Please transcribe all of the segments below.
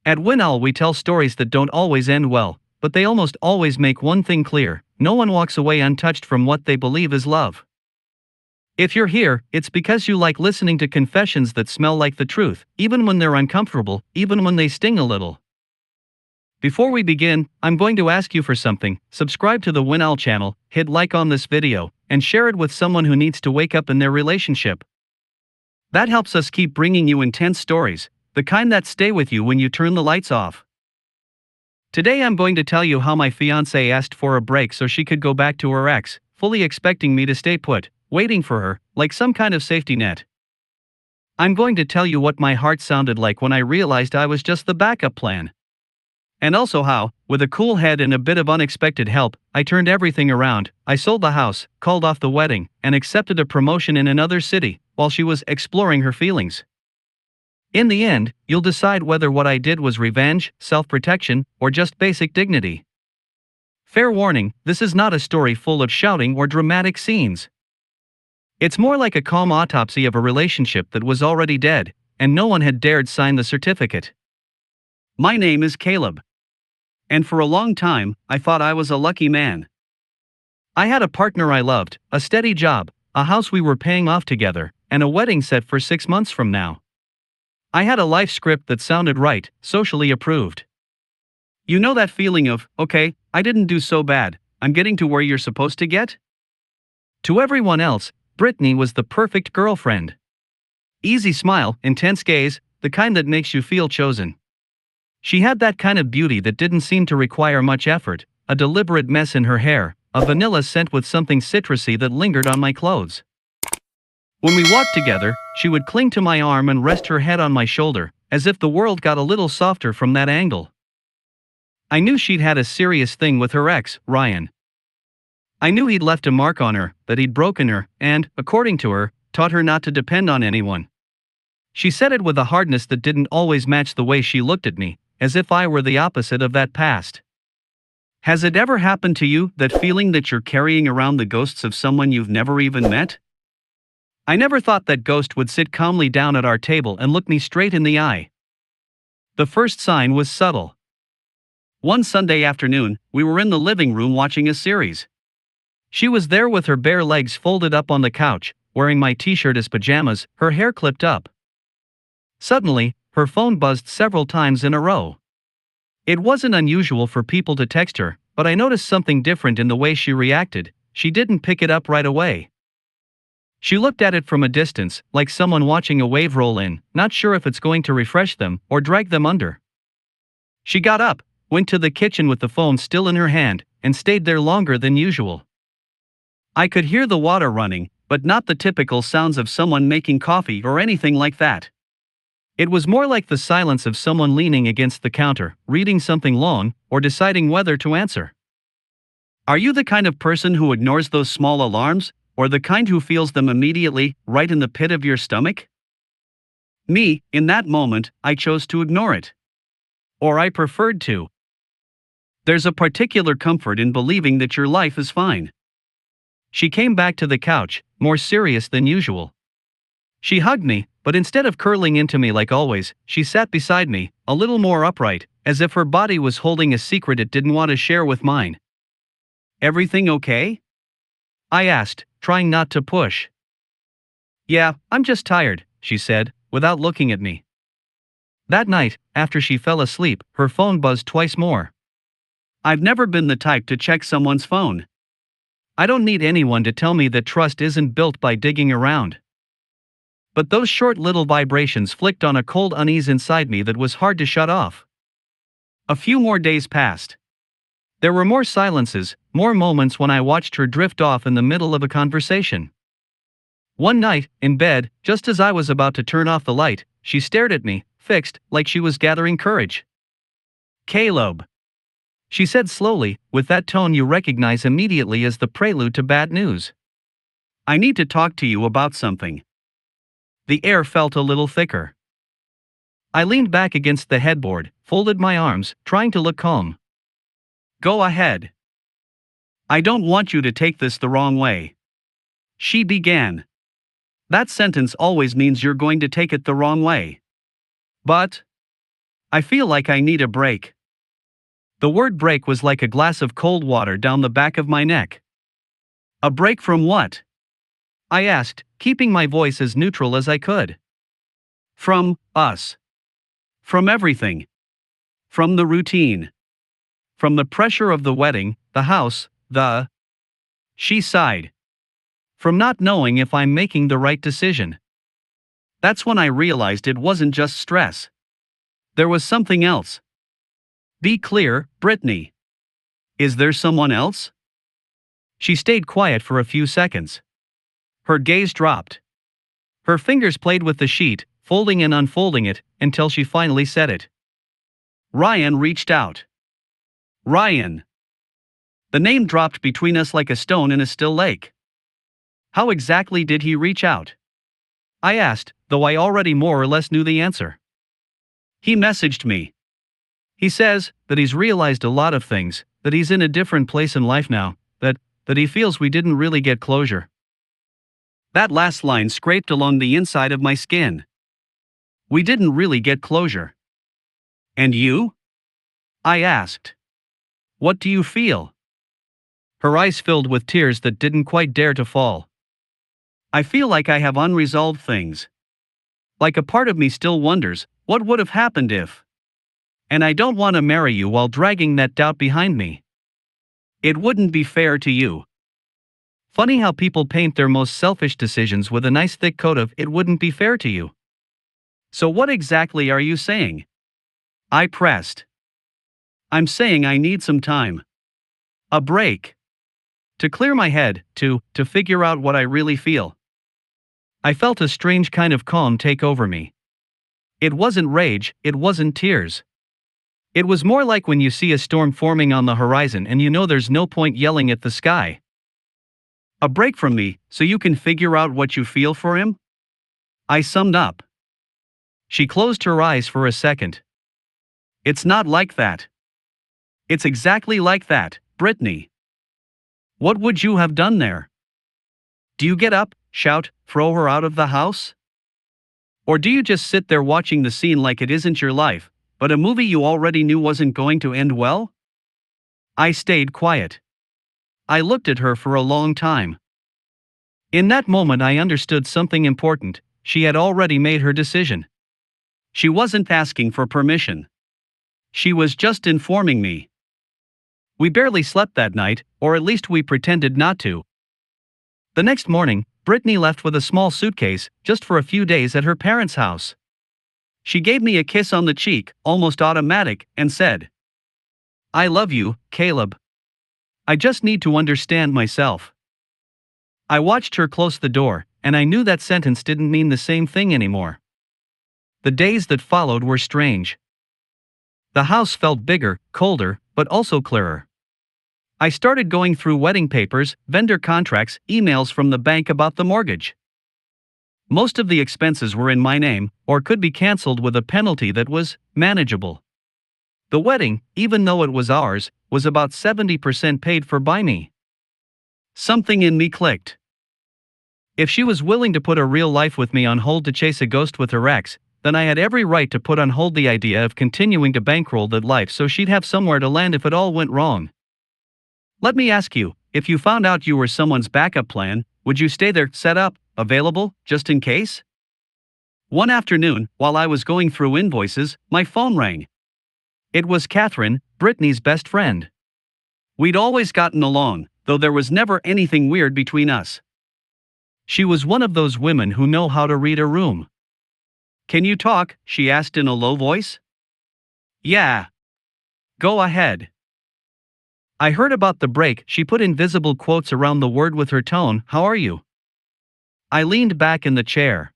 At WinOwl, we tell stories that don't always end well, but they almost always make one thing clear: no one walks away untouched from what they believe is love. If you're here, it's because you like listening to confessions that smell like the truth, even when they're uncomfortable, even when they sting a little. Before we begin, I'm going to ask you for something. Subscribe to the WinOwl channel, hit like on this video, and share it with someone who needs to wake up in their relationship. That helps us keep bringing you intense stories, the kind that stay with you when you turn the lights off. Today I'm going to tell you how my fiancée asked for a break so she could go back to her ex, fully expecting me to stay put, waiting for her, like some kind of safety net. I'm going to tell you what my heart sounded like when I realized I was just the backup plan. And also how, with a cool head and a bit of unexpected help, I turned everything around. I sold the house, called off the wedding, and accepted a promotion in another city, while she was exploring her feelings. In the end, you'll decide whether what I did was revenge, self-protection, or just basic dignity. Fair warning, this is not a story full of shouting or dramatic scenes. It's more like a calm autopsy of a relationship that was already dead, and no one had dared sign the certificate. My name is Caleb. And for a long time, I thought I was a lucky man. I had a partner I loved, a steady job, a house we were paying off together, and a wedding set for 6 months from now. I had a life script that sounded right, socially approved. You know that feeling of, okay, I didn't do so bad, I'm getting to where you're supposed to get? To everyone else, Brittany was the perfect girlfriend. Easy smile, intense gaze, the kind that makes you feel chosen. She had that kind of beauty that didn't seem to require much effort, a deliberate mess in her hair, a vanilla scent with something citrusy that lingered on my clothes. When we walked together, she would cling to my arm and rest her head on my shoulder, as if the world got a little softer from that angle. I knew she'd had a serious thing with her ex, Ryan. I knew he'd left a mark on her, that he'd broken her, and, according to her, taught her not to depend on anyone. She said it with a hardness that didn't always match the way she looked at me, as if I were the opposite of that past. Has it ever happened to you, that feeling that you're carrying around the ghosts of someone you've never even met? I never thought that ghost would sit calmly down at our table and look me straight in the eye. The first sign was subtle. One Sunday afternoon, we were in the living room watching a series. She was there with her bare legs folded up on the couch, wearing my t-shirt as pajamas, her hair clipped up. Suddenly, her phone buzzed several times in a row. It wasn't unusual for people to text her, but I noticed something different in the way she reacted. She didn't pick it up right away. She looked at it from a distance, like someone watching a wave roll in, not sure if it's going to refresh them or drag them under. She got up, went to the kitchen with the phone still in her hand, and stayed there longer than usual. I could hear the water running, but not the typical sounds of someone making coffee or anything like that. It was more like the silence of someone leaning against the counter, reading something long, or deciding whether to answer. Are you the kind of person who ignores those small alarms, or the kind who feels them immediately, right in the pit of your stomach? Me, in that moment, I chose to ignore it. Or I preferred to. There's a particular comfort in believing that your life is fine. She came back to the couch, more serious than usual. She hugged me, but instead of curling into me like always, she sat beside me, a little more upright, as if her body was holding a secret it didn't want to share with mine. Everything okay? I asked, trying not to push. Yeah, I'm just tired, she said, without looking at me. That night, after she fell asleep, her phone buzzed twice more. I've never been the type to check someone's phone. I don't need anyone to tell me that trust isn't built by digging around. But those short little vibrations flicked on a cold unease inside me that was hard to shut off. A few more days passed. There were more silences, more moments when I watched her drift off in the middle of a conversation. One night, in bed, just as I was about to turn off the light, she stared at me, fixed, like she was gathering courage. Caleb, she said slowly, with that tone you recognize immediately as the prelude to bad news. I need to talk to you about something. The air felt a little thicker. I leaned back against the headboard, folded my arms, trying to look calm. Go ahead. I don't want you to take this the wrong way. She began. That sentence always means you're going to take it the wrong way. But I feel like I need a break. The word break was like a glass of cold water down the back of my neck. A break from what? I asked, keeping my voice as neutral as I could. From us. From everything. From the routine. From the pressure of the wedding, the house, the... She sighed. From not knowing if I'm making the right decision. That's when I realized it wasn't just stress. There was something else. Be clear, Brittany. Is there someone else? She stayed quiet for a few seconds. Her gaze dropped. Her fingers played with the sheet, folding and unfolding it, until she finally said it. Ryan reached out. Ryan. The name dropped between us like a stone in a still lake. How exactly did he reach out? I asked, though I already more or less knew the answer. He messaged me. He says that he's realized a lot of things, that he's in a different place in life now, that he feels we didn't really get closure. That last line scraped along the inside of my skin. We didn't really get closure. And you? I asked. What do you feel? Her eyes filled with tears that didn't quite dare to fall. I feel like I have unresolved things. Like a part of me still wonders, what would have happened if? And I don't want to marry you while dragging that doubt behind me. It wouldn't be fair to you. Funny how people paint their most selfish decisions with a nice thick coat of "it wouldn't be fair to you." So what exactly are you saying? I pressed. I'm saying I need some time. A break. To clear my head, to figure out what I really feel. I felt a strange kind of calm take over me. It wasn't rage, it wasn't tears. It was more like when you see a storm forming on the horizon and you know there's no point yelling at the sky. A break from me, so you can figure out what you feel for him? I summed up. She closed her eyes for a second. It's not like that. It's exactly like that, Brittany. What would you have done there? Do you get up, shout, throw her out of the house? Or do you just sit there watching the scene like it isn't your life, but a movie you already knew wasn't going to end well? I stayed quiet. I looked at her for a long time. In that moment I understood something important. She had already made her decision. She wasn't asking for permission. She was just informing me. We barely slept that night, or at least we pretended not to. The next morning, Brittany left with a small suitcase, just for a few days at her parents' house. She gave me a kiss on the cheek, almost automatic, and said, "I love you, Caleb. I just need to understand myself." I watched her close the door, and I knew that sentence didn't mean the same thing anymore. The days that followed were strange. The house felt bigger, colder, but also clearer. I started going through wedding papers, vendor contracts, emails from the bank about the mortgage. Most of the expenses were in my name, or could be cancelled with a penalty that was manageable. The wedding, even though it was ours, was about 70% paid for by me. Something in me clicked. If she was willing to put her real life with me on hold to chase a ghost with her ex, then I had every right to put on hold the idea of continuing to bankroll that life so she'd have somewhere to land if it all went wrong. Let me ask you, if you found out you were someone's backup plan, would you stay there, set up, available, just in case? One afternoon, while I was going through invoices, my phone rang. It was Catherine, Brittany's best friend. We'd always gotten along, though there was never anything weird between us. She was one of those women who know how to read a room. "Can you talk?" she asked in a low voice. "Yeah. Go ahead." I heard about the break. She put invisible quotes around the word with her tone. "How are you?" I leaned back in the chair.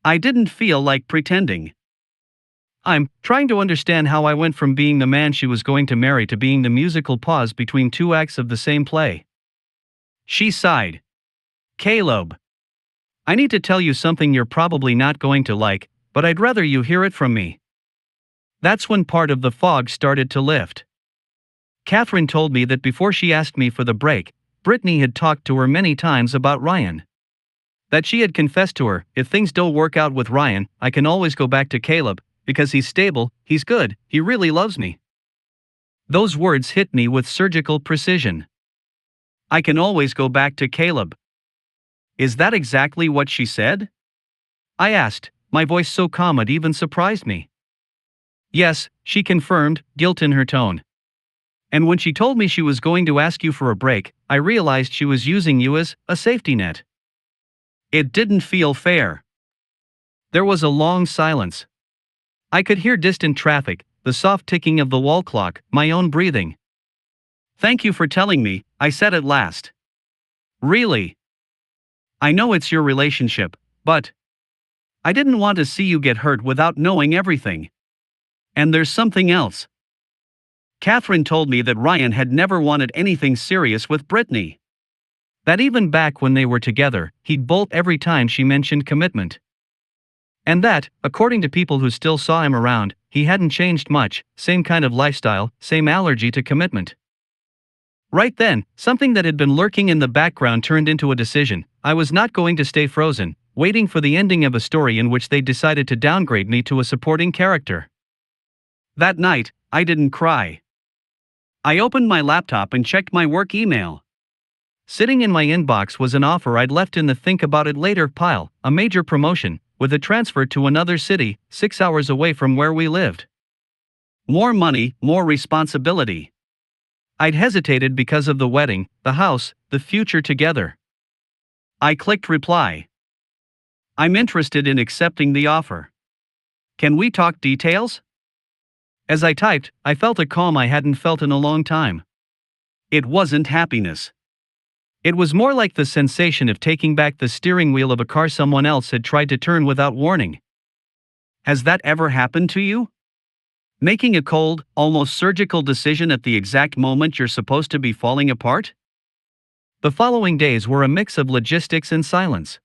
I didn't feel like pretending. I'm trying to understand how I went from being the man she was going to marry to being the musical pause between two acts of the same play. She sighed. "Caleb, I need to tell you something you're probably not going to like, but I'd rather you hear it from me." That's when part of the fog started to lift. Catherine told me that before she asked me for the break, Brittany had talked to her many times about Ryan. That she had confessed to her, "If things don't work out with Ryan, I can always go back to Caleb, because he's stable, he's good, he really loves me. Those words hit me with surgical precision. I can always go back to Caleb. Is that exactly what she said? I asked, my voice so calm it even surprised me. Yes, she confirmed, guilt in her tone. And when she told me she was going to ask you for a break, I realized she was using you as a safety net. It didn't feel fair. There was a long silence. I could hear distant traffic, the soft ticking of the wall clock, my own breathing. Thank you for telling me, I said at last. Really? I know it's your relationship, but I didn't want to see you get hurt without knowing everything. And there's something else. Catherine told me that Ryan had never wanted anything serious with Brittany. That even back when they were together, he'd bolt every time she mentioned commitment. And that, according to people who still saw him around, he hadn't changed much, same kind of lifestyle, same allergy to commitment. Right then, something that had been lurking in the background turned into a decision. I was not going to stay frozen, waiting for the ending of a story in which they decided to downgrade me to a supporting character. That night, I didn't cry. I opened my laptop and checked my work email. Sitting in my inbox was an offer I'd left in the think about it later pile, a major promotion, with a transfer to another city, 6 hours away from where we lived. More money, more responsibility. I'd hesitated because of the wedding, the house, the future together. I clicked reply. I'm interested in accepting the offer. Can we talk details? As I typed, I felt a calm I hadn't felt in a long time. It wasn't happiness. It was more like the sensation of taking back the steering wheel of a car someone else had tried to turn without warning. Has that ever happened to you? Making a cold, almost surgical decision at the exact moment you're supposed to be falling apart? The following days were a mix of logistics and silence.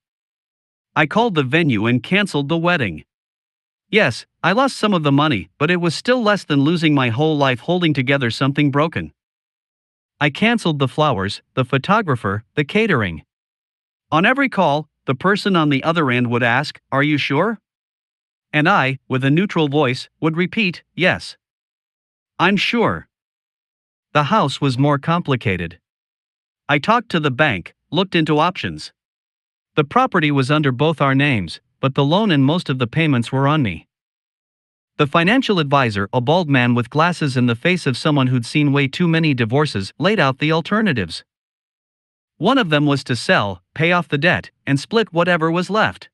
I called the venue and canceled the wedding. Yes, I lost some of the money, but it was still less than losing my whole life holding together something broken. I canceled the flowers, the photographer, the catering. On every call, the person on the other end would ask, "Are you sure?" And I, with a neutral voice, would repeat, "Yes. I'm sure." The house was more complicated. I talked to the bank, looked into options. The property was under both our names, but the loan and most of the payments were on me. The financial advisor, a bald man with glasses and the face of someone who'd seen way too many divorces, laid out the alternatives. One of them was to sell, pay off the debt, and split whatever was left.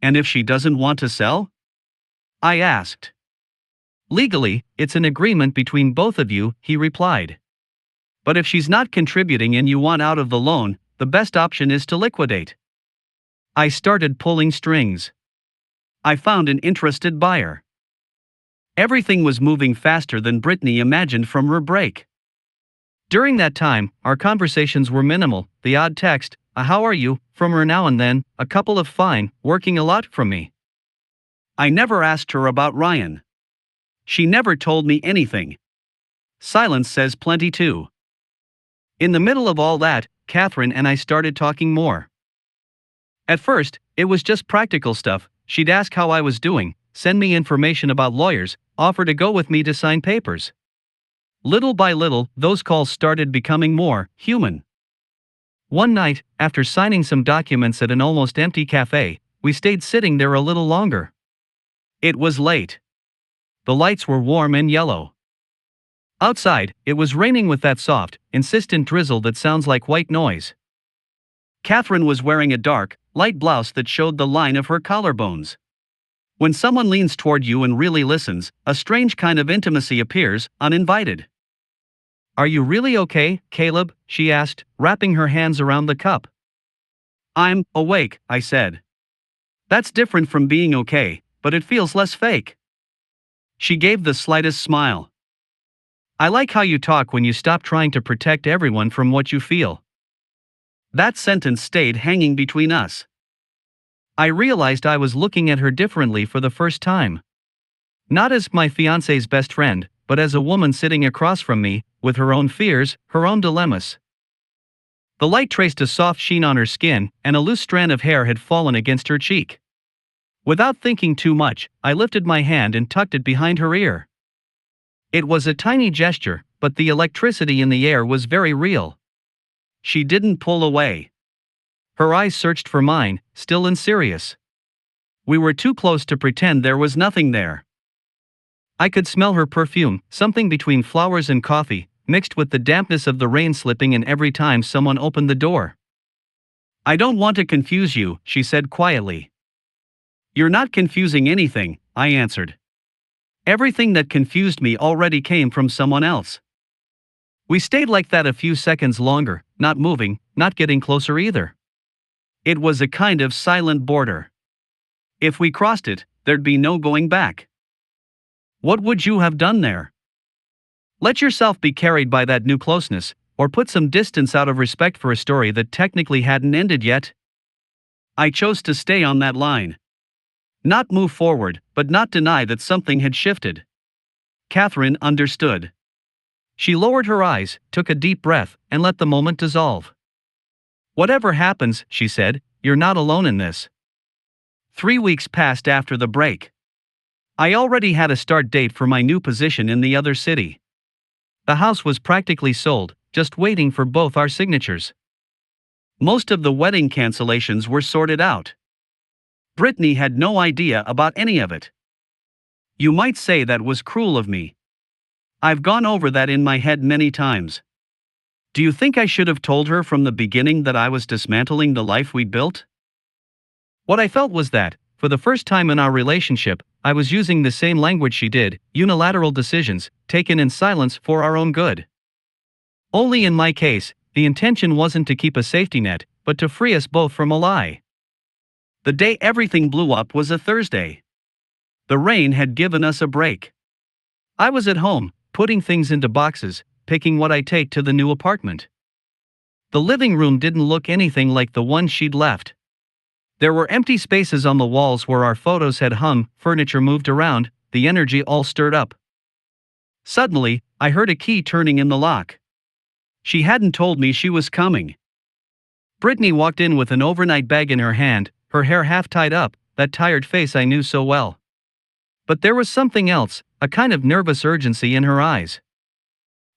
And if she doesn't want to sell? I asked. Legally, it's an agreement between both of you, he replied. But if she's not contributing and you want out of the loan, the best option is to liquidate. I started pulling strings. I found an interested buyer. Everything was moving faster than Brittany imagined from her break. During that time, our conversations were minimal, the odd text, "How are you?" from her now and then, a couple of "fine," working a lot from me. I never asked her about Ryan. She never told me anything. Silence says plenty too. In the middle of all that, Catherine and I started talking more. At first, it was just practical stuff. She'd ask how I was doing, send me information about lawyers, offer to go with me to sign papers. Little by little, those calls started becoming more human. One night, after signing some documents at an almost empty cafe, we stayed sitting there a little longer. It was late. The lights were warm and yellow. Outside, it was raining with that soft, insistent drizzle that sounds like white noise. Catherine was wearing a dark, light blouse that showed the line of her collarbones. When someone leans toward you and really listens, a strange kind of intimacy appears, uninvited. "Are you really okay, Caleb?" she asked, wrapping her hands around the cup. "I'm awake," I said. "That's different from being okay, but it feels less fake." She gave the slightest smile. "I like how you talk when you stop trying to protect everyone from what you feel." That sentence stayed hanging between us. I realized I was looking at her differently for the first time. Not as my fiancé's best friend, but as a woman sitting across from me, with her own fears, her own dilemmas. The light traced a soft sheen on her skin, and a loose strand of hair had fallen against her cheek. Without thinking too much, I lifted my hand and tucked it behind her ear. It was a tiny gesture, but the electricity in the air was very real. She didn't pull away. Her eyes searched for mine, still and serious. We were too close to pretend there was nothing there. I could smell her perfume, something between flowers and coffee, mixed with the dampness of the rain slipping in every time someone opened the door. "I don't want to confuse you," she said quietly. "You're not confusing anything," I answered. Everything that confused me already came from someone else. We stayed like that a few seconds longer, not moving, not getting closer either. It was a kind of silent border. If we crossed it, there'd be no going back. What would you have done there? Let yourself be carried by that new closeness, or put some distance out of respect for a story that technically hadn't ended yet? I chose to stay on that line. Not move forward, but not deny that something had shifted. Catherine understood. She lowered her eyes, took a deep breath, and let the moment dissolve. "Whatever happens," she said, "you're not alone in this." 3 weeks passed after the break. I already had a start date for my new position in the other city. The house was practically sold, just waiting for both our signatures. Most of the wedding cancellations were sorted out. Brittany had no idea about any of it. You might say that was cruel of me. I've gone over that in my head many times. Do you think I should have told her from the beginning that I was dismantling the life we'd built? What I felt was that, for the first time in our relationship, I was using the same language she did, unilateral decisions, taken in silence for our own good. Only in my case, the intention wasn't to keep a safety net, but to free us both from a lie. The day everything blew up was a Thursday. The rain had given us a break. I was at home, putting things into boxes, picking what I'd take to the new apartment. The living room didn't look anything like the one she'd left. There were empty spaces on the walls where our photos had hung, furniture moved around, the energy all stirred up. Suddenly, I heard a key turning in the lock. She hadn't told me she was coming. Brittany walked in with an overnight bag in her hand, her hair half tied up, that tired face I knew so well. But there was something else, a kind of nervous urgency in her eyes.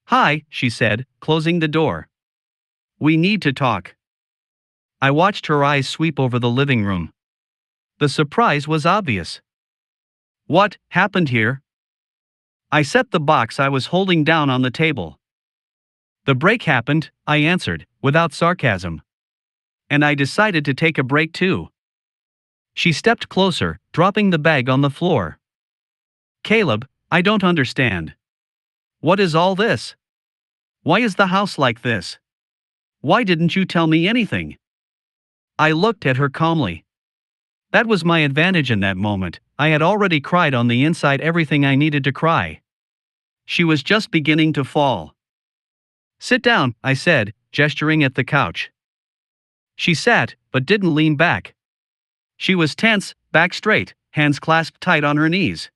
"Hi," she said, closing the door. "We need to talk." I watched her eyes sweep over the living room. The surprise was obvious. "What happened here?" I set the box I was holding down on the table. "The break happened," I answered, without sarcasm. "And I decided to take a break too." She stepped closer, dropping the bag on the floor. "Caleb, I don't understand. What is all this? Why is the house like this? Why didn't you tell me anything?" I looked at her calmly. That was my advantage in that moment. I had already cried on the inside everything I needed to cry. She was just beginning to fall. "Sit down," I said, gesturing at the couch. She sat, but didn't lean back. She was tense, back straight, hands clasped tight on her knees.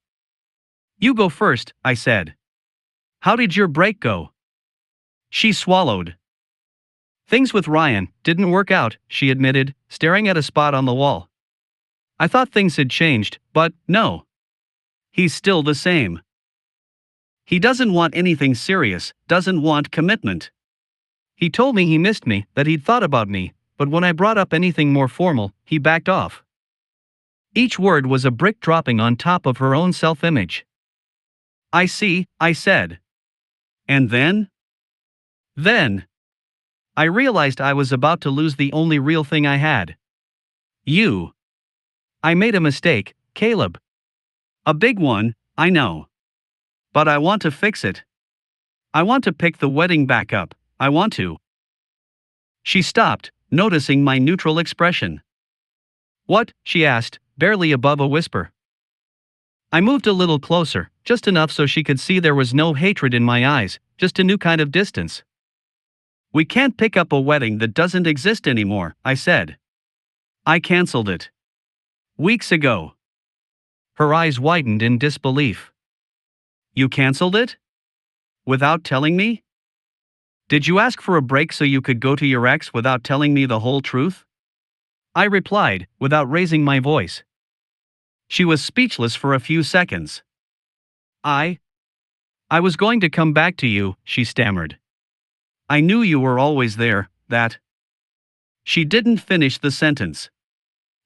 "You go first," I said. "How did your break go?" She swallowed. "Things with Ryan didn't work out," she admitted, staring at a spot on the wall. "I thought things had changed, but no. He's still the same. He doesn't want anything serious, doesn't want commitment. He told me he missed me, that he'd thought about me, but when I brought up anything more formal, he backed off." Each word was a brick dropping on top of her own self-image. "I see," I said. "And then?" "Then I realized I was about to lose the only real thing I had. You. I made a mistake, Caleb. A big one, I know. But I want to fix it. I want to pick the wedding back up, I want to." She stopped, noticing my neutral expression. "What?" she asked, barely above a whisper. I moved a little closer, just enough so she could see there was no hatred in my eyes, just a new kind of distance. "We can't pick up a wedding that doesn't exist anymore," I said. "I canceled it. Weeks ago." Her eyes widened in disbelief. "You canceled it? Without telling me? Did you ask for a break so you could go to your ex without telling me the whole truth?" I replied, without raising my voice. She was speechless for a few seconds. I was going to come back to you, she stammered. I knew you were always there, that. She didn't finish the sentence.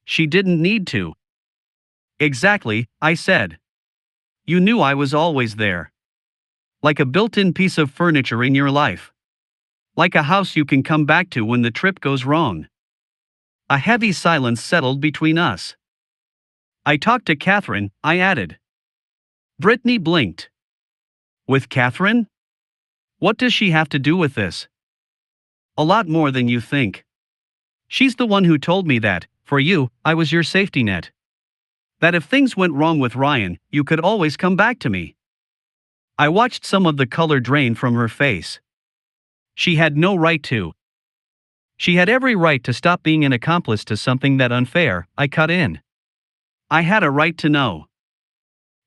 She didn't need to. Exactly, I said. You knew I was always there. Like a built-in piece of furniture in your life. Like a house you can come back to when the trip goes wrong. A heavy silence settled between us. I talked to Catherine, I added. Brittany blinked. With Catherine? What does she have to do with this? A lot more than you think. She's the one who told me that, for you, I was your safety net. That if things went wrong with Ryan, you could always come back to me. I watched some of the color drain from her face. She had no right to. She had every right to stop being an accomplice to something that unfair, I cut in. I had a right to know.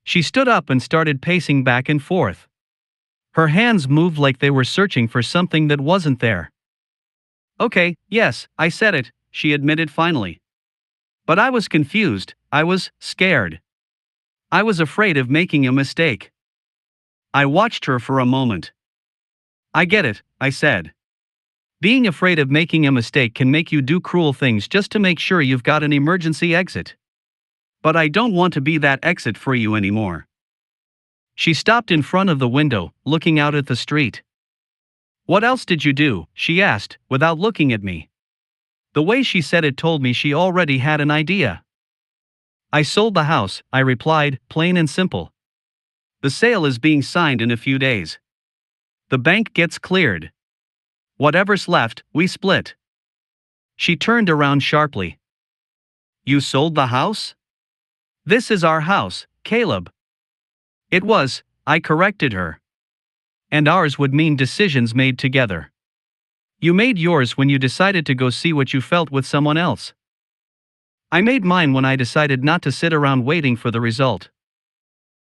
She stood up and started pacing back and forth. Her hands moved like they were searching for something that wasn't there. Okay, yes, I said it, she admitted finally. But I was confused, I was scared. I was afraid of making a mistake. I watched her for a moment. I get it, I said. Being afraid of making a mistake can make you do cruel things just to make sure you've got an emergency exit. But I don't want to be that exit for you anymore. She stopped in front of the window, looking out at the street. What else did you do? She asked, without looking at me. The way she said it told me she already had an idea. I sold the house, I replied, plain and simple. The sale is being signed in a few days. The bank gets cleared. Whatever's left, we split. She turned around sharply. You sold the house? This is our house, Caleb. It was, I corrected her. And ours would mean decisions made together. You made yours when you decided to go see what you felt with someone else. I made mine when I decided not to sit around waiting for the result.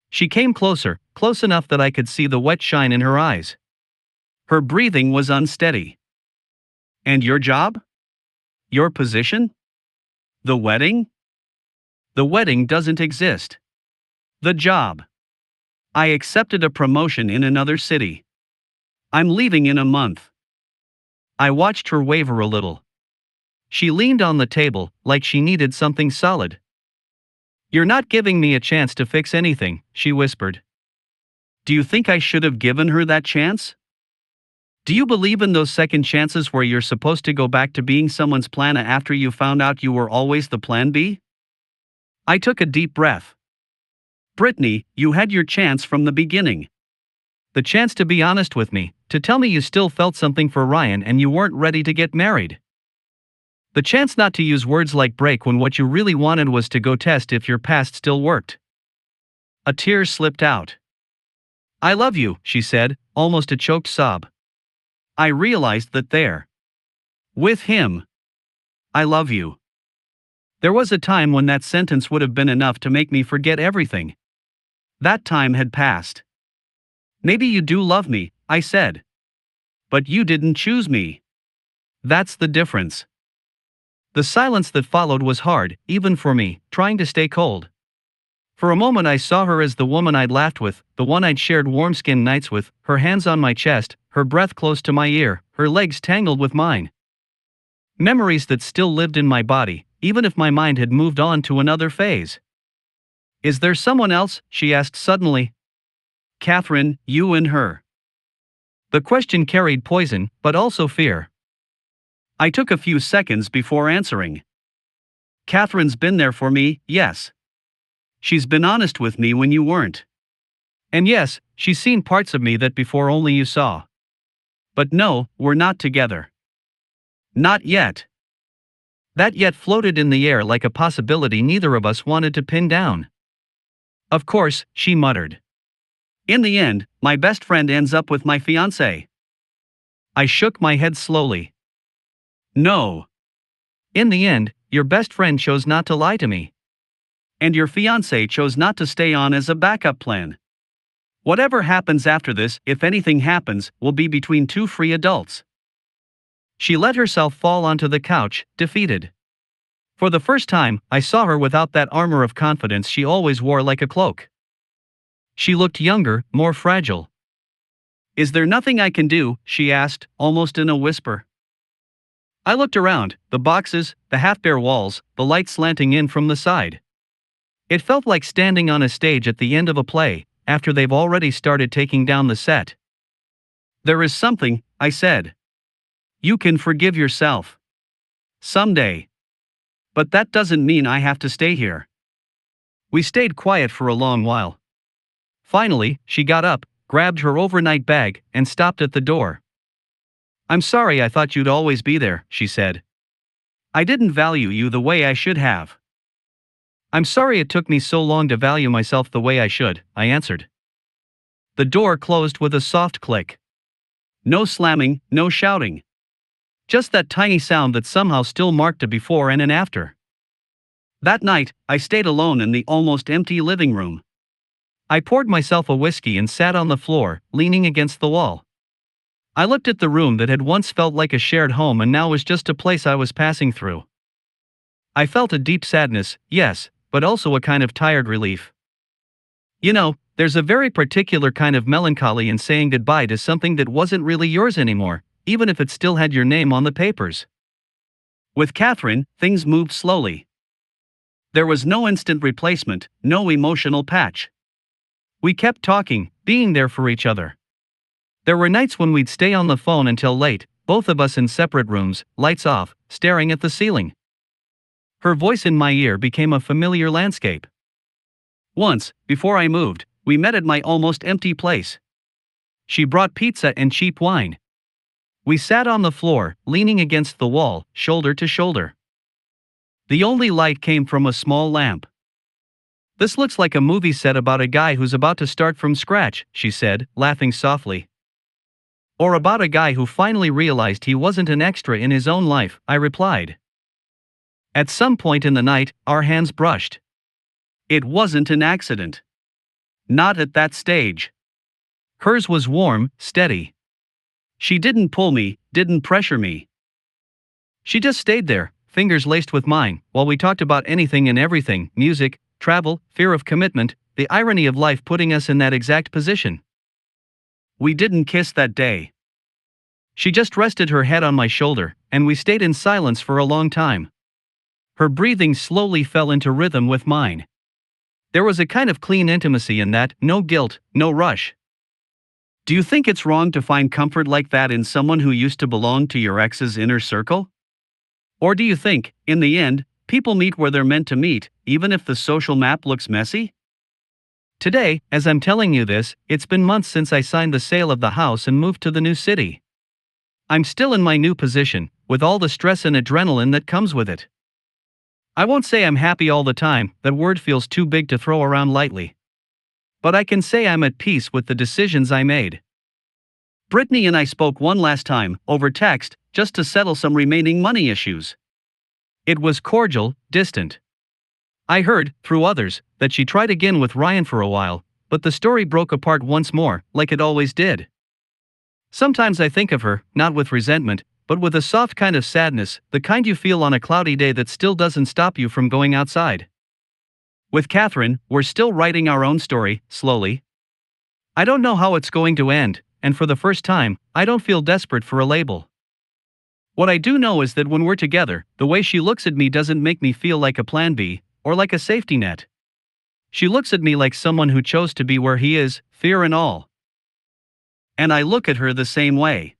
She came closer, close enough that I could see the wet shine in her eyes. Her breathing was unsteady. And your job? Your position? The wedding? The wedding doesn't exist. The job. I accepted a promotion in another city. I'm leaving in a month. I watched her waver a little. She leaned on the table, like she needed something solid. You're not giving me a chance to fix anything, she whispered. Do you think I should have given her that chance? Do you believe in those second chances where you're supposed to go back to being someone's plan A after you found out you were always the plan B? I took a deep breath. Brittany, you had your chance from the beginning. The chance to be honest with me, to tell me you still felt something for Ryan and you weren't ready to get married. The chance not to use words like break when what you really wanted was to go test if your past still worked. A tear slipped out. I love you, she said, almost a choked sob. I realized that there. With him. I love you. There was a time when that sentence would have been enough to make me forget everything. That time had passed. Maybe you do love me, I said. But you didn't choose me. That's the difference. The silence that followed was hard, even for me, trying to stay cold. For a moment I saw her as the woman I'd laughed with, the one I'd shared warm-skinned nights with, her hands on my chest, her breath close to my ear, her legs tangled with mine. Memories that still lived in my body, even if my mind had moved on to another phase. Is there someone else? She asked suddenly. Catherine, you and her. The question carried poison, but also fear. I took a few seconds before answering. Catherine's been there for me, yes. She's been honest with me when you weren't. And yes, she's seen parts of me that before only you saw. But no, we're not together. Not yet. That yet floated in the air like a possibility neither of us wanted to pin down. Of course, she muttered. In the end, my best friend ends up with my fiancée. I shook my head slowly. No. In the end, your best friend chose not to lie to me. And your fiancé chose not to stay on as a backup plan. Whatever happens after this, if anything happens, will be between two free adults. She let herself fall onto the couch, defeated. For the first time, I saw her without that armor of confidence she always wore like a cloak. She looked younger, more fragile. "Is there nothing I can do?" she asked, almost in a whisper. I looked around, the boxes, the half-bare walls, the light slanting in from the side. It felt like standing on a stage at the end of a play, after they've already started taking down the set. "There is something," I said. "You can forgive yourself. Someday. But that doesn't mean I have to stay here." We stayed quiet for a long while. Finally, she got up, grabbed her overnight bag, and stopped at the door. "I'm sorry, I thought you'd always be there," she said. "I didn't value you the way I should have." "I'm sorry it took me so long to value myself the way I should," I answered. The door closed with a soft click. No slamming, no shouting. Just that tiny sound that somehow still marked a before and an after. That night, I stayed alone in the almost empty living room. I poured myself a whiskey and sat on the floor, leaning against the wall. I looked at the room that had once felt like a shared home and now was just a place I was passing through. I felt a deep sadness, yes, but also a kind of tired relief. You know, there's a very particular kind of melancholy in saying goodbye to something that wasn't really yours anymore, even if it still had your name on the papers. With Catherine, things moved slowly. There was no instant replacement, no emotional patch. We kept talking, being there for each other. There were nights when we'd stay on the phone until late, both of us in separate rooms, lights off, staring at the ceiling. Her voice in my ear became a familiar landscape. Once, before I moved, we met at my almost empty place. She brought pizza and cheap wine. We sat on the floor, leaning against the wall, shoulder to shoulder. The only light came from a small lamp. "This looks like a movie set about a guy who's about to start from scratch," she said, laughing softly. "Or about a guy who finally realized he wasn't an extra in his own life," I replied. At some point in the night, our hands brushed. It wasn't an accident. Not at that stage. Hers was warm, steady. She didn't pull me, didn't pressure me. She just stayed there, fingers laced with mine, while we talked about anything and everything: music, travel, fear of commitment, the irony of life putting us in that exact position. We didn't kiss that day. She just rested her head on my shoulder, and we stayed in silence for a long time. Her breathing slowly fell into rhythm with mine. There was a kind of clean intimacy in that, no guilt, no rush. Do you think it's wrong to find comfort like that in someone who used to belong to your ex's inner circle? Or do you think, in the end, people meet where they're meant to meet, even if the social map looks messy? Today, as I'm telling you this, it's been months since I signed the sale of the house and moved to the new city. I'm still in my new position, with all the stress and adrenaline that comes with it. I won't say I'm happy all the time, that word feels too big to throw around lightly. But I can say I'm at peace with the decisions I made. Brittany and I spoke one last time, over text, just to settle some remaining money issues. It was cordial, distant. I heard, through others, that she tried again with Ryan for a while, but the story broke apart once more, like it always did. Sometimes I think of her, not with resentment, but with a soft kind of sadness, the kind you feel on a cloudy day that still doesn't stop you from going outside. With Catherine, we're still writing our own story, slowly. I don't know how it's going to end, and for the first time, I don't feel desperate for a label. What I do know is that when we're together, the way she looks at me doesn't make me feel like a plan B, or like a safety net. She looks at me like someone who chose to be where he is, fear and all. And I look at her the same way.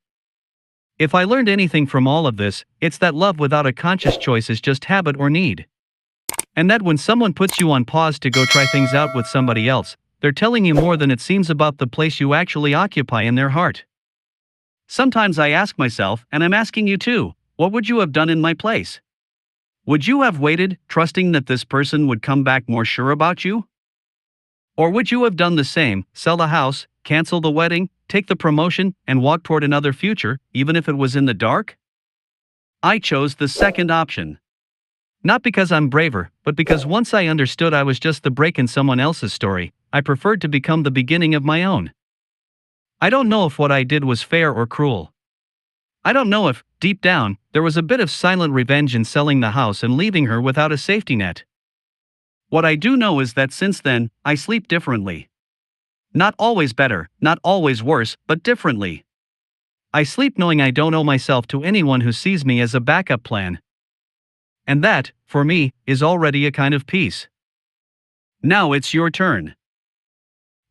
If I learned anything from all of this, it's that love without a conscious choice is just habit or need. And that when someone puts you on pause to go try things out with somebody else, they're telling you more than it seems about the place you actually occupy in their heart. Sometimes I ask myself, and I'm asking you too, what would you have done in my place? Would you have waited, trusting that this person would come back more sure about you? Or would you have done the same, sell the house, cancel the wedding, take the promotion, and walk toward another future, even if it was in the dark? I chose the second option. Not because I'm braver, but because once I understood I was just the break in someone else's story, I preferred to become the beginning of my own. I don't know if what I did was fair or cruel. I don't know if, deep down, there was a bit of silent revenge in selling the house and leaving her without a safety net. What I do know is that since then, I sleep differently. Not always better, not always worse, but differently. I sleep knowing I don't owe myself to anyone who sees me as a backup plan. And that, for me, is already a kind of peace. Now it's your turn.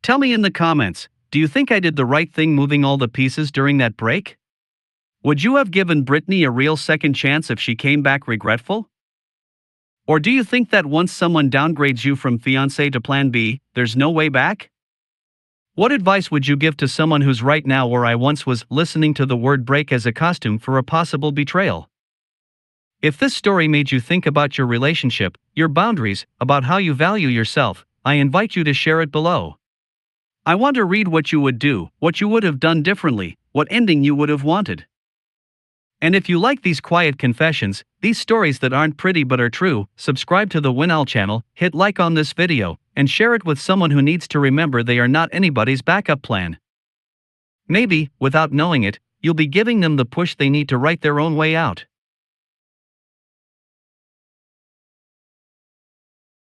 Tell me in the comments, do you think I did the right thing moving all the pieces during that break? Would you have given Brittany a real second chance if she came back regretful? Or do you think that once someone downgrades you from fiancé to plan B, there's no way back? What advice would you give to someone who's right now where I once was, listening to the word break as a costume for a possible betrayal? If this story made you think about your relationship, your boundaries, about how you value yourself, I invite you to share it below. I want to read what you would do, what you would have done differently, what ending you would have wanted. And if you like these quiet confessions, these stories that aren't pretty but are true, subscribe to the WinOwl channel, hit like on this video, and share it with someone who needs to remember they are not anybody's backup plan. Maybe, without knowing it, you'll be giving them the push they need to write their own way out.